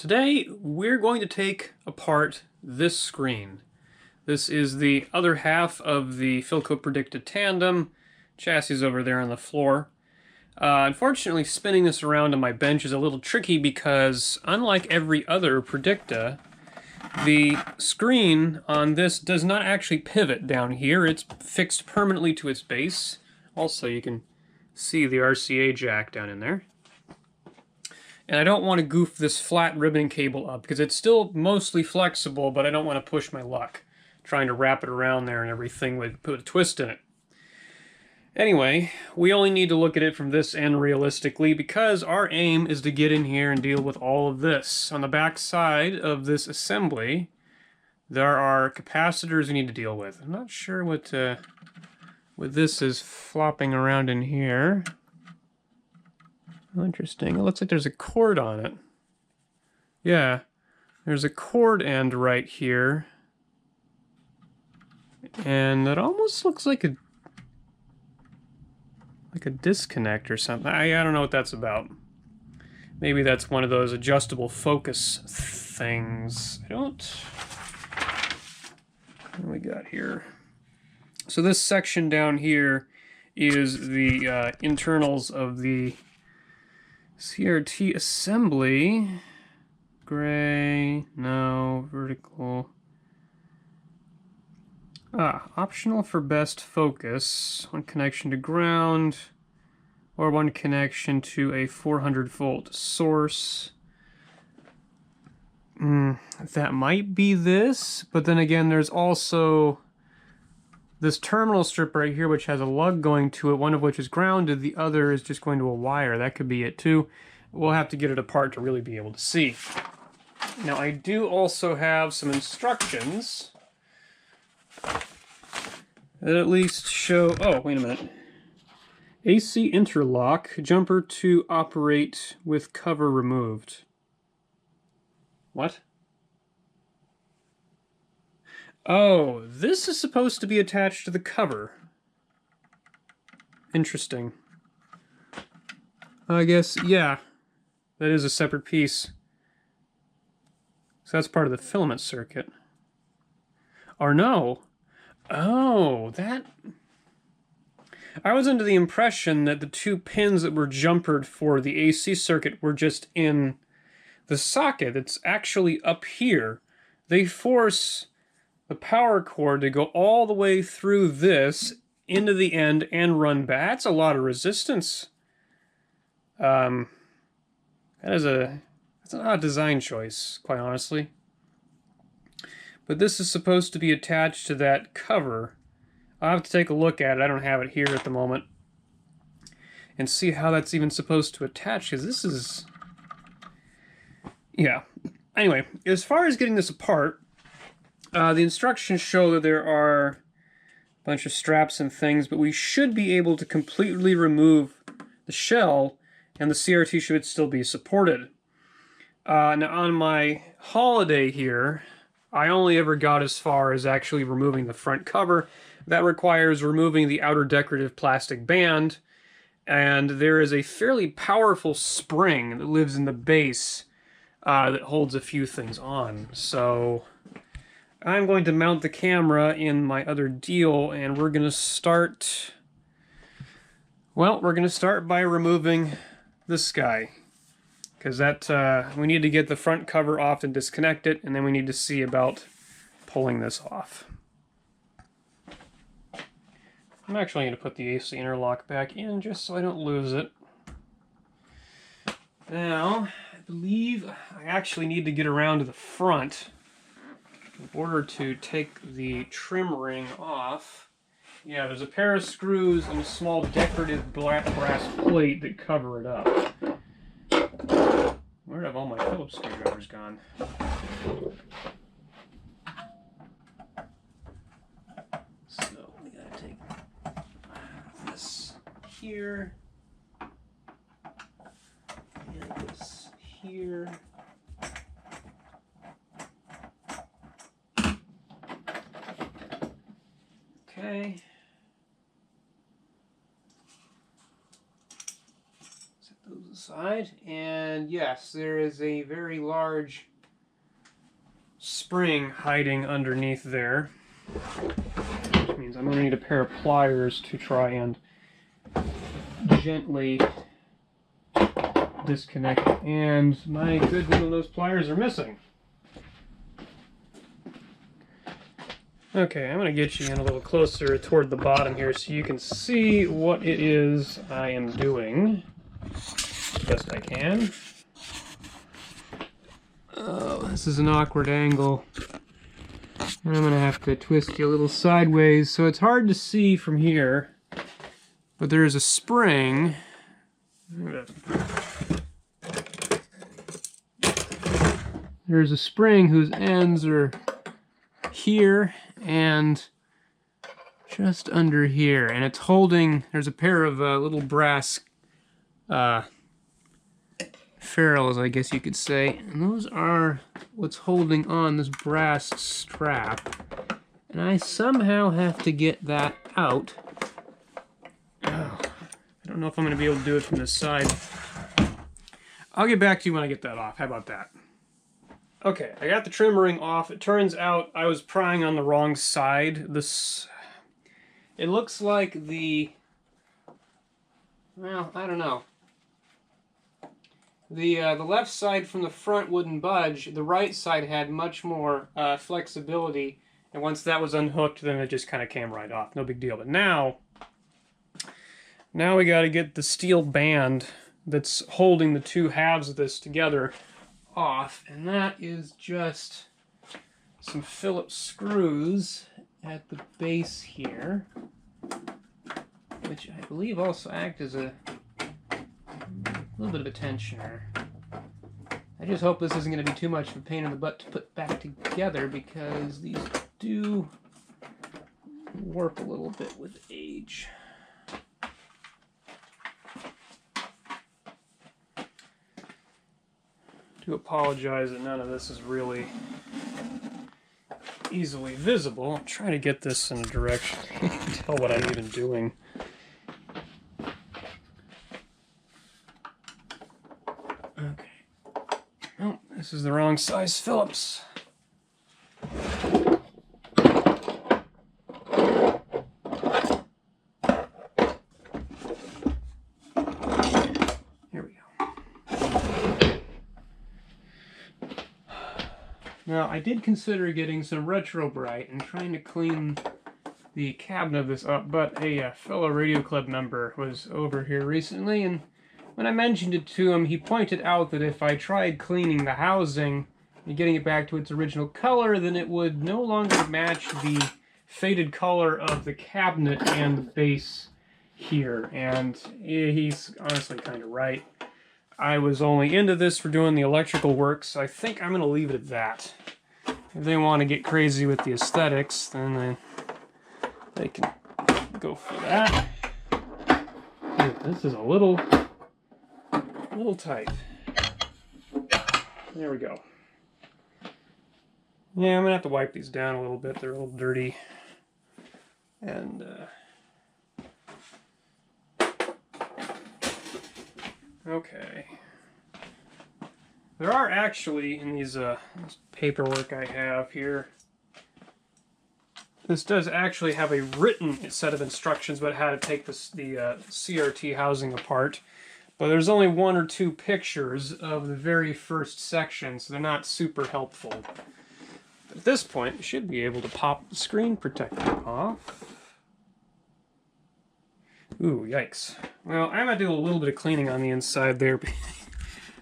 Today we're going to take apart this screen. This is the other half of the Philco Predicta Tandem. Chassis over there on the floor. Unfortunately, spinning this around on my bench is a little tricky because, unlike every other Predicta, the screen on this does not actually pivot down here. It's fixed permanently to its base. Also, you can see the RCA jack down in there. And I don't want to goof this flat ribbon cable up because it's still mostly flexible, but I don't want to push my luck trying to wrap it around there and everything would put a twist in it. Anyway, we only need to look at it from this end realistically because our aim is to get in here and deal with all of this. On the back side of this assembly, there are capacitors we need to deal with. I'm not sure what this is flopping around in here. Oh, interesting. It looks like there's a cord on it. Yeah, there's a cord end right here. And it almost looks like a disconnect or something. I don't know what that's about. Maybe that's one of those adjustable focus things. What do we got here? So this section down here is the internals of the CRT assembly. Gray, no, vertical. Optional for best focus. One connection to ground, or one connection to a 400-volt source. That might be this, but then again, there's also this terminal strip right here, which has a lug going to it, one of which is grounded, the other is just going to a wire. That could be it too. We'll have to get it apart to really be able to see. Now, I do also have some instructions that at least show... Oh, wait a minute. AC interlock, jumper to operate with cover removed. What? Oh, this is supposed to be attached to the cover. Interesting. I guess, yeah, that is a separate piece. So that's part of the filament circuit. Or no. Oh, that... I was under the impression that the two pins that were jumpered for the AC circuit were just in the socket. It's actually up here. They force the power cord to go all the way through this into the end and run back. That's a lot of resistance. That's an odd design choice, quite honestly. But this is supposed to be attached to that cover. I'll have to take a look at it. I don't have it here at the moment. And see how that's even supposed to attach, because this is... Yeah. Anyway, as far as getting this apart, the instructions show that there are a bunch of straps and things, but we should be able to completely remove the shell, and the CRT should still be supported. Now, on my holiday here, I only ever got as far as actually removing the front cover. That requires removing the outer decorative plastic band, and there is a fairly powerful spring that lives in the base that holds a few things on. So I'm going to mount the camera in my other deal, and we're going to start... Well, we're going to start by removing this guy. Because that we need to get the front cover off and disconnect it, and then we need to see about pulling this off. I'm actually going to put the AC interlock back in just so I don't lose it. Now, I believe I actually need to get around to the front in order to take the trim ring off. Yeah, there's a pair of screws and a small decorative black brass plate that cover it up. Where have all my Phillips screwdrivers gone? So we gotta take this here and this here. Okay. Set those outside, and yes, there is a very large spring hiding underneath there, which means I'm going to need a pair of pliers to try and gently disconnect it. And my good needle nose pliers are missing. Okay, I'm going to get you in a little closer toward the bottom here so you can see what it is I am doing as best I can. Oh, this is an awkward angle. And I'm going to have to twist you a little sideways, so it's hard to see from here. But there's a spring. There's a spring whose ends are here and just under here, and it's holding, there's a pair of little brass ferrules, I guess you could say, and those are what's holding on this brass strap, and I somehow have to get that out. Oh, I don't know if I'm going to be able to do it from this side. I'll get back to you when I get that off. How about that? Okay, I got the trim ring off. It turns out I was prying on the wrong side. It looks like well, I don't know. The left side from the front wouldn't budge. The right side had much more flexibility, and once that was unhooked, then it just kind of came right off. No big deal. But now we got to get the steel band that's holding the two halves of this together off, and that is just some Phillips screws at the base here, which I believe also act as a little bit of a tensioner. I just hope this isn't going to be too much of a pain in the butt to put back together, because these do warp a little bit with age. I do apologize that none of this is really easily visible. I'm trying to get this in a direction you can tell what I'm even doing. Okay. Oh, this is the wrong size Phillips. Now, I did consider getting some Retro Bright and trying to clean the cabinet of this up, but a fellow Radio Club member was over here recently, and when I mentioned it to him, he pointed out that if I tried cleaning the housing and getting it back to its original color, then it would no longer match the faded color of the cabinet and the base here, and he's honestly kind of right. I was only into this for doing the electrical work, so I think I'm going to leave it at that. If they want to get crazy with the aesthetics, then they can go for that. This is a little tight. There we go. Yeah, I'm going to have to wipe these down a little bit. They're a little dirty. And, okay. There are actually, in these this paperwork I have here, this does actually have a written set of instructions about how to take the CRT housing apart. But there's only one or two pictures of the very first section, so they're not super helpful. But at this point, you should be able to pop the screen protector off. Ooh, yikes. Well, I'm going to do a little bit of cleaning on the inside there.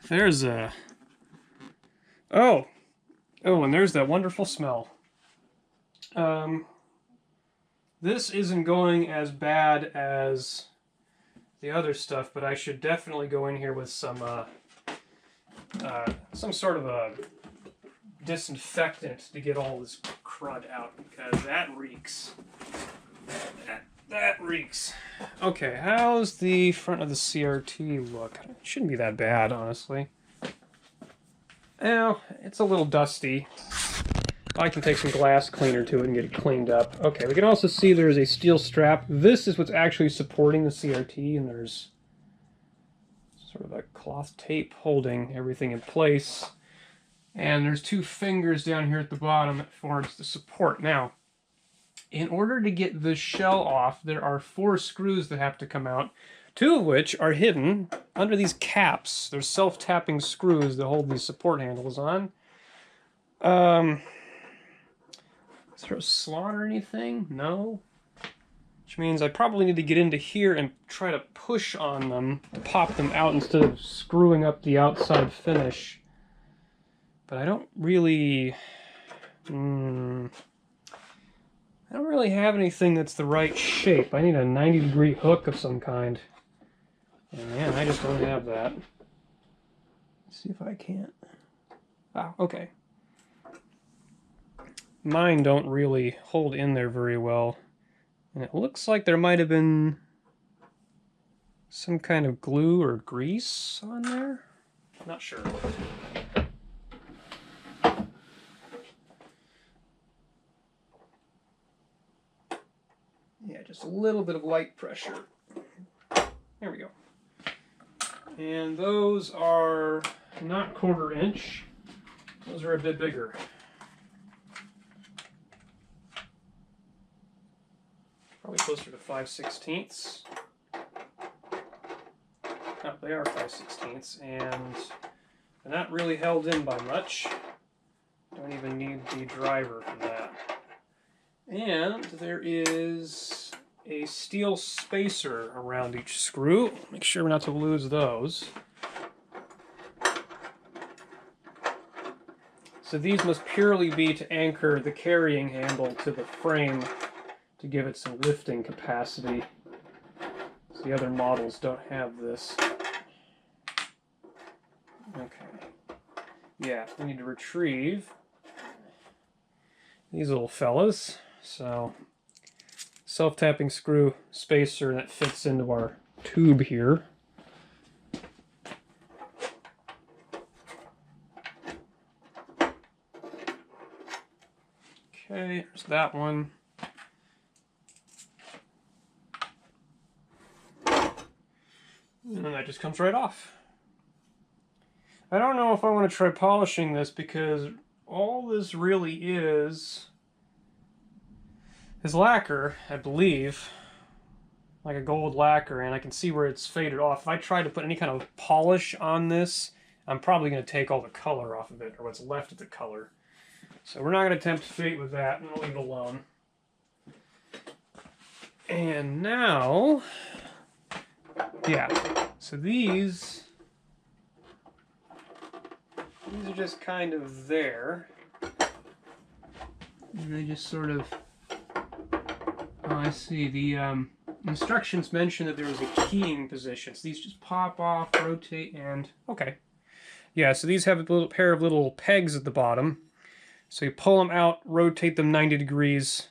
There's a... Oh, and there's that wonderful smell. This isn't going as bad as the other stuff, but I should definitely go in here with some sort of a disinfectant to get all this crud out, because that reeks. That reeks. Okay, how's the front of the CRT look? It shouldn't be that bad, honestly. Well, it's a little dusty. I can take some glass cleaner to it and get it cleaned up. Okay, we can also see there's a steel strap. This is what's actually supporting the CRT, and there's sort of a cloth tape holding everything in place. And there's 2 fingers down here at the bottom that forms the support. Now, in order to get the shell off, there are 4 screws that have to come out, 2 of which are hidden under these caps. There's self-tapping screws that hold these support handles on. Is there a slot or anything? No. Which means I probably need to get into here and try to push on them, pop them out instead of screwing up the outside finish. But I don't really... I don't really have anything that's the right shape. I need a 90-degree hook of some kind. And man, I just don't have that. Let's see if I can't. Ah, okay. Mine don't really hold in there very well. And it looks like there might have been some kind of glue or grease on there. Not sure. Yeah, just a little bit of light pressure. There we go. And those are not 1/4 inch. Those are a bit bigger. Probably closer to 5/16. Oh, they are 5/16, and they're not really held in by much. Don't even need the driver for that. And there is a steel spacer around each screw. Make sure not to lose those. So these must purely be to anchor the carrying handle to the frame to give it some lifting capacity. So the other models don't have this. Okay. Yeah, we need to retrieve these little fellas. So, self-tapping screw spacer that fits into our tube here. Okay, there's that one. And then that just comes right off. I don't know if I want to try polishing this because all this really is lacquer, I believe. Like a gold lacquer, and I can see where it's faded off. If I try to put any kind of polish on this, I'm probably going to take all the color off of it, or what's left of the color. So we're not going to tempt fate with that, and we'll leave it alone. And now, yeah, so these are just kind of there. And they just sort of, oh, I see, the instructions mention that there was a keying position. So these just pop off, rotate, and, okay. Yeah, so these have a little pair of little pegs at the bottom. So you pull them out, rotate them 90 degrees,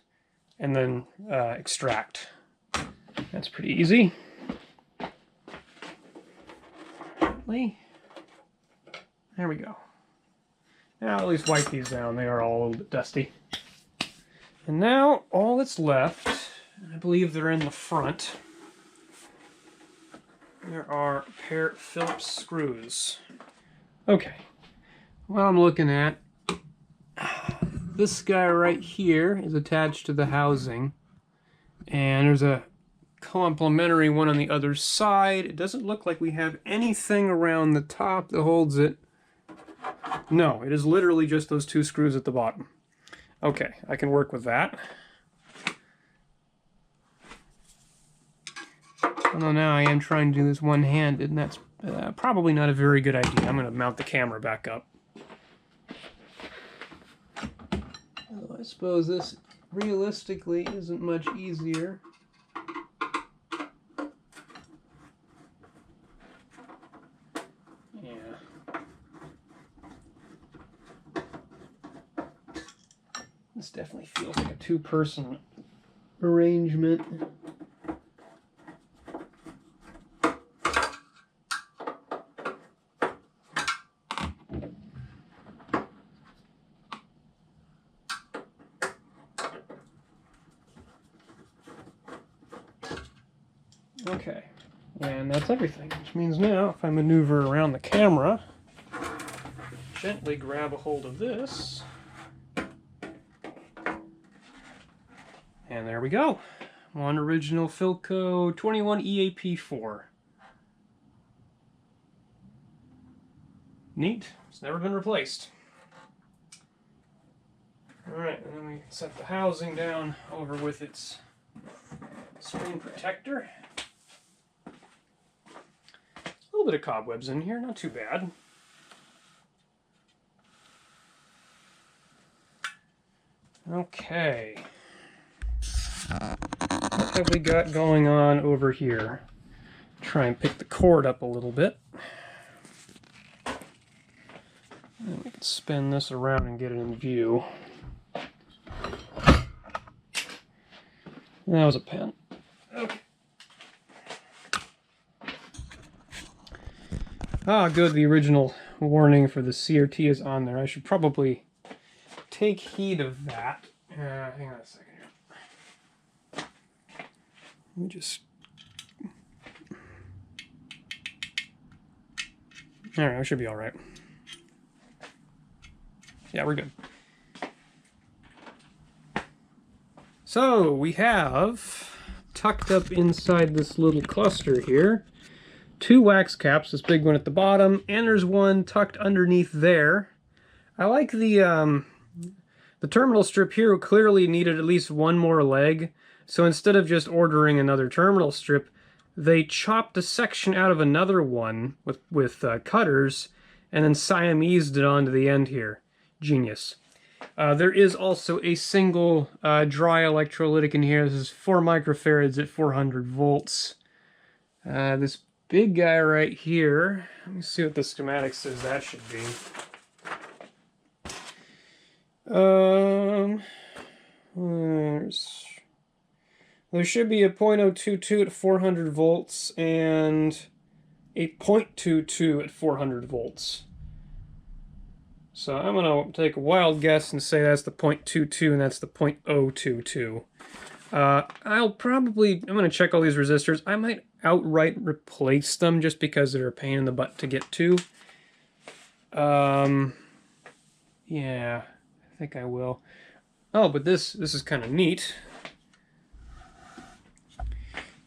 and then extract. That's pretty easy. There we go. Now at least wipe these down. They are all a little bit dusty. And now all that's left, I believe they're in the front. There are a pair of Phillips screws. Okay. What I'm looking at, this guy right here is attached to the housing. And there's a complementary one on the other side. It doesn't look like we have anything around the top that holds it. No, it is literally just those 2 screws at the bottom. Okay, I can work with that. Although now I am trying to do this one-handed, and that's probably not a very good idea. I'm going to mount the camera back up. Although I suppose this realistically isn't much easier. This definitely feels like a 2-person arrangement. Okay, And that's everything, which means now if I maneuver around the camera, gently grab a hold of this, and there we go. One original Philco 21 EAP4. Neat. It's never been replaced. Alright, and then we set the housing down over with its screen protector. A little bit of cobwebs in here, not too bad. Okay. What have we got going on over here? Try and pick the cord up a little bit. And we can spin this around and get it in view. That was a pen. Okay. Ah, good. The original warning for the CRT is on there. I should probably take heed of that. Hang on a second here. Let me just... Alright, we should be alright. Yeah, we're good. So, we have, tucked up inside this little cluster here, 2 wax caps, this big one at the bottom, and there's one tucked underneath there. I like the terminal strip here clearly needed at least one more leg, so instead of just ordering another terminal strip, they chopped a section out of another one with cutters, and then Siamesed it onto the end here. Genius. There is also a single dry electrolytic in here. This is 4 microfarads at 400 volts. This big guy right here, let me see what the schematic says that should be. There should be a 0.022 at 400 volts and a 0.22 at 400 volts. So I'm going to take a wild guess and say that's the 0.22 and that's the 0.022. I'm going to check all these resistors. I might outright replace them just because they're a pain in the butt to get to. Yeah, I think I will. Oh, but this is kind of neat.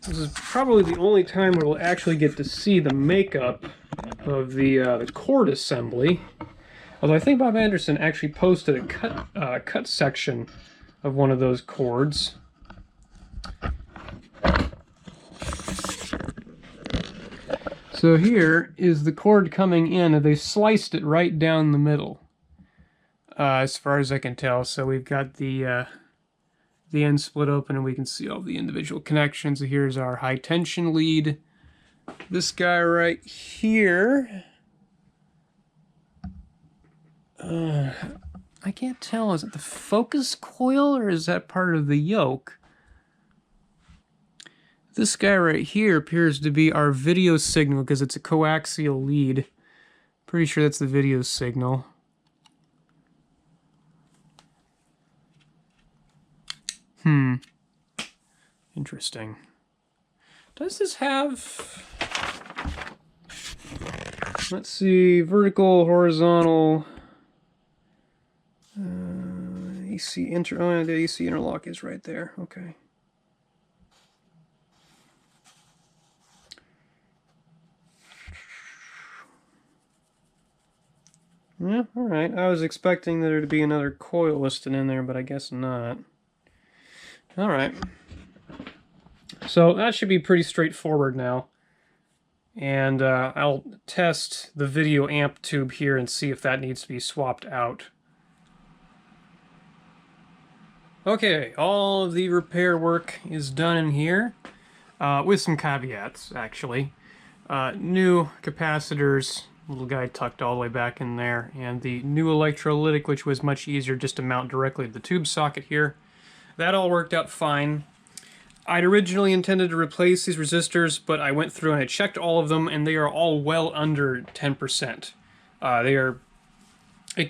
This is probably the only time where we'll actually get to see the makeup of the cord assembly. Although I think Bob Anderson actually posted a cut section of one of those cords. So here is the cord coming in, and they sliced it right down the middle, as far as I can tell. So we've got the end split open, and we can see all the individual connections. So here's our high tension lead. This guy right here. I can't tell, is it the focus coil or is that part of the yoke? This guy right here appears to be our video signal because it's a coaxial lead. Pretty sure that's the video signal. Interesting. Does this have... Let's see, vertical, horizontal... AC oh, the AC interlock is right there. Okay. Yeah, all right. I was expecting there to be another coil listed in there, but I guess not. All right. So that should be pretty straightforward now. And I'll test the video amp tube here and see if that needs to be swapped out. Okay, all of the repair work is done in here, with some caveats, actually. New capacitors, little guy tucked all the way back in there, and the new electrolytic, which was much easier just to mount directly to the tube socket here. That all worked out fine. I'd originally intended to replace these resistors, but I went through and I checked all of them, and they are all well under 10%. They are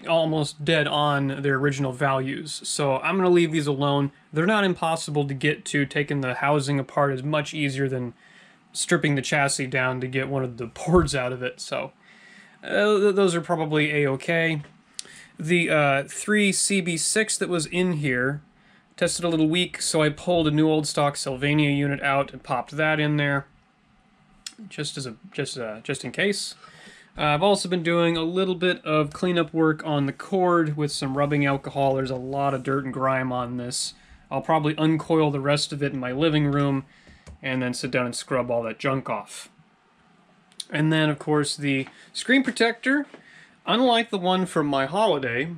almost dead on their original values. So I'm going to leave these alone. They're not impossible to get to. Taking the housing apart is much easier than stripping the chassis down to get one of the boards out of it, so those are probably a-okay. The 3 CB6 that was in here tested a little weak, so I pulled a new old stock Sylvania unit out and popped that in there, just in case. I've also been doing a little bit of cleanup work on the cord with some rubbing alcohol. There's a lot of dirt and grime on this. I'll probably uncoil the rest of it in my living room and then sit down and scrub all that junk off. And then, of course, the screen protector, unlike the one from my holiday,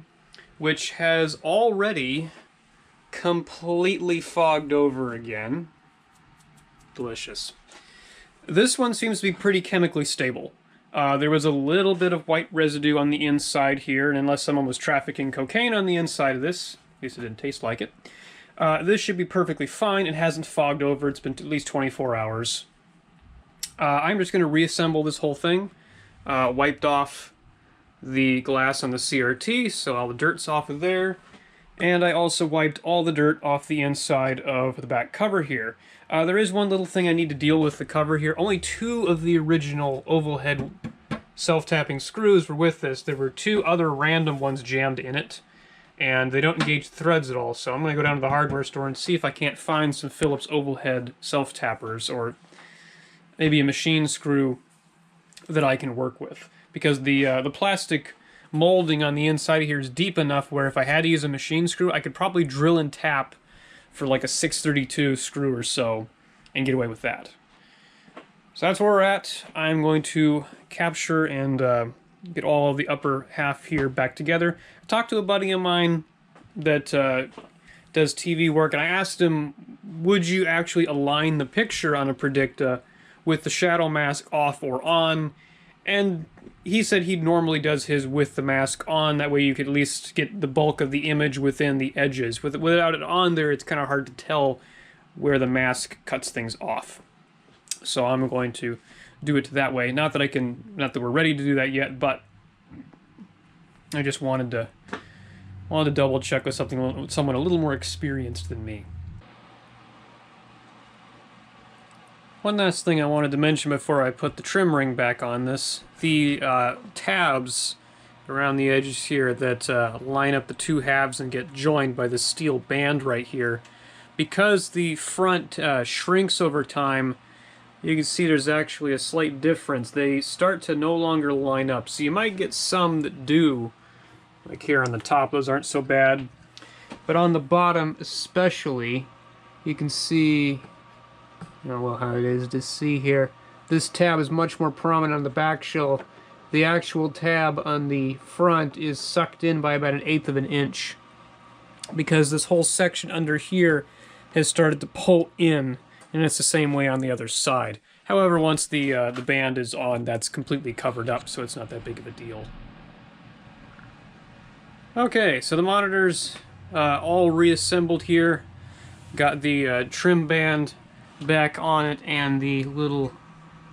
which has already completely fogged over again. Delicious. This one seems to be pretty chemically stable. There was a little bit of white residue on the inside here, and unless someone was trafficking cocaine on the inside of this, at least it didn't taste like it, this should be perfectly fine. It hasn't fogged over. It's been at least 24 hours. I'm just going to reassemble this whole thing. Wiped off the glass on the CRT, so all the dirt's off of there. And I also wiped all the dirt off the inside of the back cover here. There is one little thing I need to deal with the cover here. Only 2 of the original oval head self-tapping screws were with this. There were 2 other random ones jammed in it, and they don't engage threads at all. So I'm going to go down to the hardware store and see if I can't find some Phillips oval head self-tappers, or maybe a machine screw that I can work with. Because the plastic molding on the inside of here is deep enough where if I had to use a machine screw, I could probably drill and tap for like a 632 screw or so and get away with that. So that's where we're at. I'm going to capture and get all of the upper half here back together. I talked to a buddy of mine that does TV work, and I asked him, would you actually align the picture on a Predicta with the shadow mask off or on? And he said he normally does his with the mask on. That way you could at least get the bulk of the image within the edges. Without it on there, it's kind of hard to tell where the mask cuts things off. So I'm going to do it that way. Not that we're ready to do that yet, but I just wanted to double check with someone a little more experienced than me. One last thing I wanted to mention before I put the trim ring back on this. The tabs around the edges here that line up the 2 halves and get joined by the steel band right here. Because the front shrinks over time, you can see there's actually a slight difference. They start to no longer line up. So you might get some that do, like here on the top, those aren't so bad. But on the bottom especially, you can see, well, how it is to see here. This tab is much more prominent on the back shell. The actual tab on the front is sucked in by about 1/8 of an inch, because this whole section under here has started to pull in, and it's the same way on the other side. However, once the band is on, that's completely covered up, so it's not that big of a deal. Okay, so the monitors all reassembled here. Got the trim band back on it and the little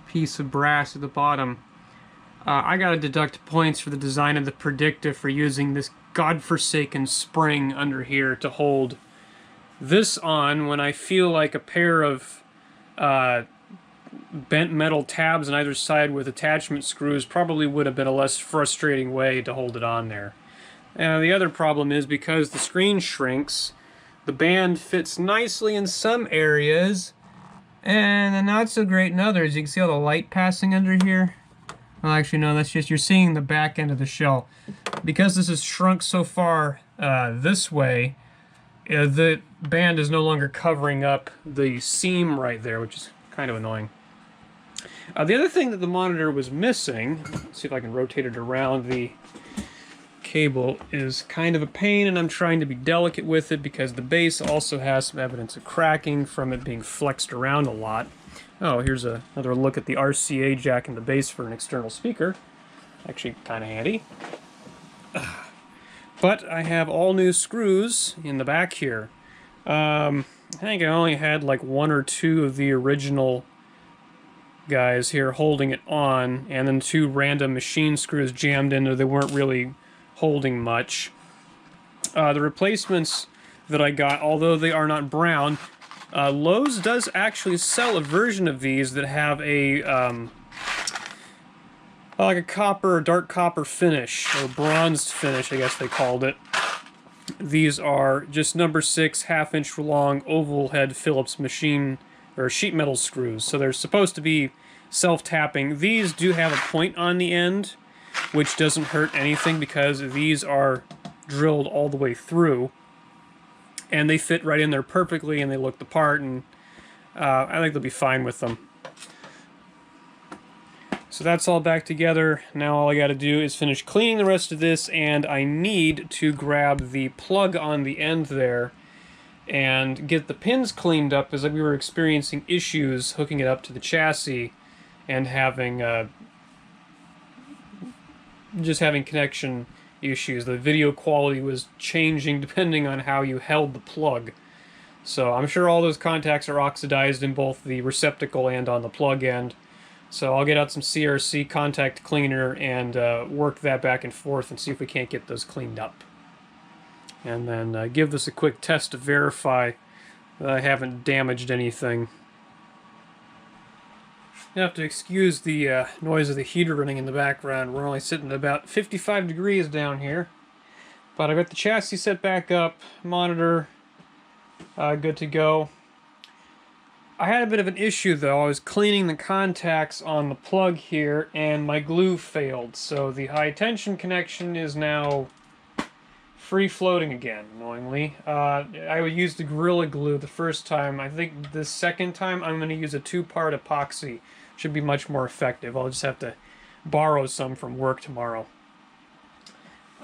piece of brass at the bottom. I gotta deduct points for the design of the Predicta for using this godforsaken spring under here to hold this on when I feel like a pair of bent metal tabs on either side with attachment screws probably would have been a less frustrating way to hold it on there. The other problem is, because the screen shrinks, the band fits nicely in some areas and not so great in others. You can see all the light passing under here. Well, actually, no, that's just, you're seeing the back end of the shell. Because this is shrunk so far this way, the band is no longer covering up the seam right there, which is kind of annoying. The other thing that the monitor was missing, let's see if I can rotate it around, the cable is kind of a pain, and I'm trying to be delicate with it because the base also has some evidence of cracking from it being flexed around a lot. Oh, here's another look at the RCA jack in the base for an external speaker. Actually kind of handy. But I have all new screws in the back here. I think I only had like 1 or 2 of the original guys here holding it on, and then 2 random machine screws jammed in there. They weren't really holding much. The replacements that I got, although they are not brown, Lowe's does actually sell a version of these that have a like a copper, dark copper finish, or bronzed finish, I guess they called it. These are just number 6 half-inch long oval head Phillips machine or sheet metal screws. So they're supposed to be self-tapping. These do have a point on the end, which doesn't hurt anything because these are drilled all the way through. And they fit right in there perfectly, and they look the part, and I think they'll be fine with them. So that's all back together. Now all I got to do is finish cleaning the rest of this, and I need to grab the plug on the end there and get the pins cleaned up, as we were experiencing issues hooking it up to the chassis and having just having connection issues. The video quality was changing depending on how you held the plug. So I'm sure all those contacts are oxidized in both the receptacle and on the plug end. So I'll get out some CRC contact cleaner and work that back and forth and see if we can't get those cleaned up. And then give this a quick test to verify that I haven't damaged anything. You have to excuse the noise of the heater running in the background. We're only sitting at about 55 degrees down here. But I've got the chassis set back up, monitor good to go. I had a bit of an issue though. I was cleaning the contacts on the plug here and my glue failed. So the high tension connection is now free floating again, annoyingly. I would use the Gorilla Glue the first time. I think the second time I'm going to use a 2-part epoxy. Should be much more effective. I'll just have to borrow some from work tomorrow.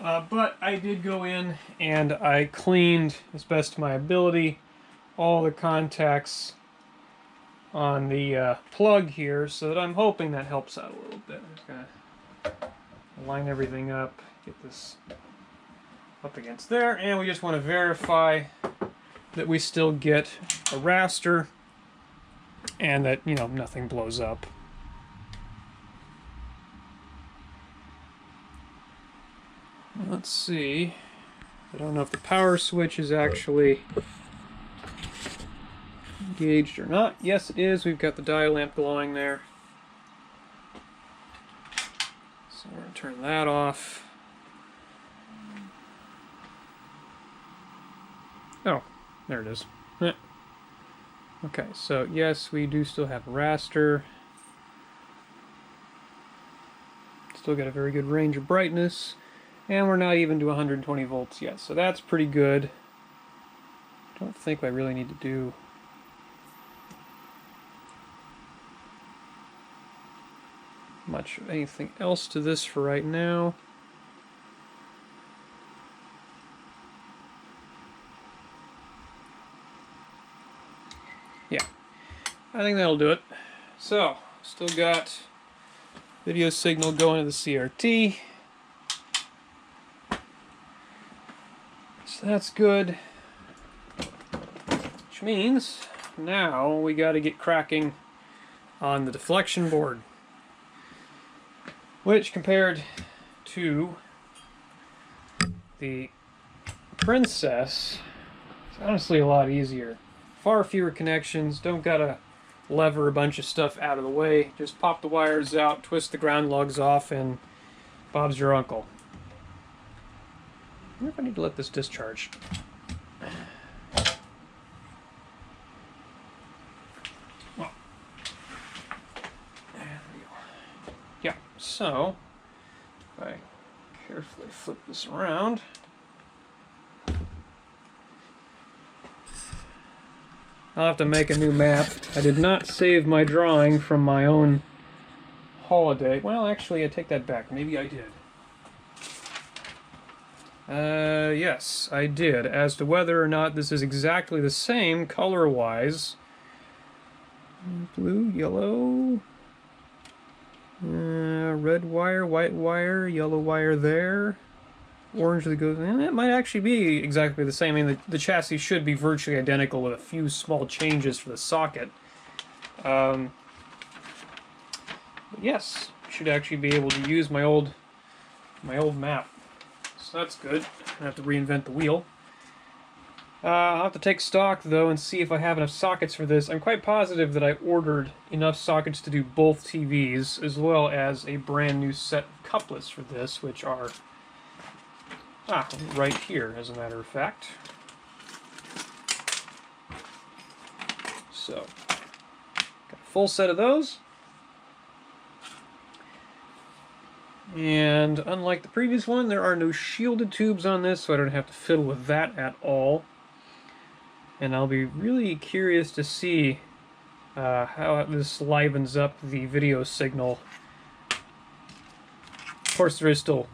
But I did go in and I cleaned, as best of my ability, all the contacts on the plug here, so that I'm hoping that helps out a little bit. I'm just going to line everything up, get this up against there, and we just want to verify that we still get a raster and that, you know, nothing blows up. Let's see. I don't know if the power switch is actually engaged or not. Yes, it is. We've got the dial lamp glowing there. So we're going to turn that off. Oh, there it is. Okay, so yes, we do still have a raster. Still got a very good range of brightness. And we're not even to 120 volts yet, so that's pretty good. Don't think I really need to do much of anything else to this for right now. Yeah, I think that'll do it. So, still got video signal going to the CRT. So that's good. Which means now we got to get cracking on the deflection board. Which, compared to the Princess, is honestly a lot easier. Far fewer connections, don't gotta lever a bunch of stuff out of the way. Just pop the wires out, twist the ground lugs off, and Bob's your uncle. I wonder if I need to let this discharge. Well, there we go. Yeah, so if I carefully flip this around, I'll have to make a new map. I did not save my drawing from my own holiday. Well, actually, I take that back. Maybe I did. Yes, I did. As to whether or not this is exactly the same color-wise. Blue, yellow, red wire, white wire, yellow wire there. Orange that goes in. It might actually be exactly the same. I mean, the chassis should be virtually identical with a few small changes for the socket. But yes, I should actually be able to use my old map. So that's good. I have to reinvent the wheel. I'll have to take stock, though, and see if I have enough sockets for this. I'm quite positive that I ordered enough sockets to do both TVs, as well as a brand new set of couplets for this, which are right here, as a matter of fact. So, got a full set of those. And unlike the previous one, there are no shielded tubes on this, so I don't have to fiddle with that at all. And I'll be really curious to see how this livens up the video signal. Of course, there is still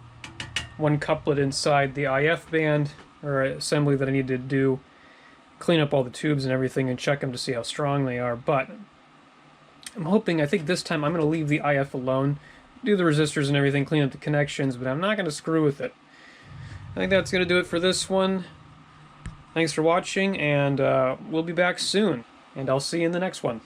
one couplet inside the IF band, or assembly, that I need to do. Clean up all the tubes and everything and check them to see how strong they are. But I'm hoping, I think this time I'm going to leave the IF alone, do the resistors and everything, clean up the connections, but I'm not going to screw with it. I think that's going to do it for this one. Thanks for watching, and we'll be back soon, and I'll see you in the next one.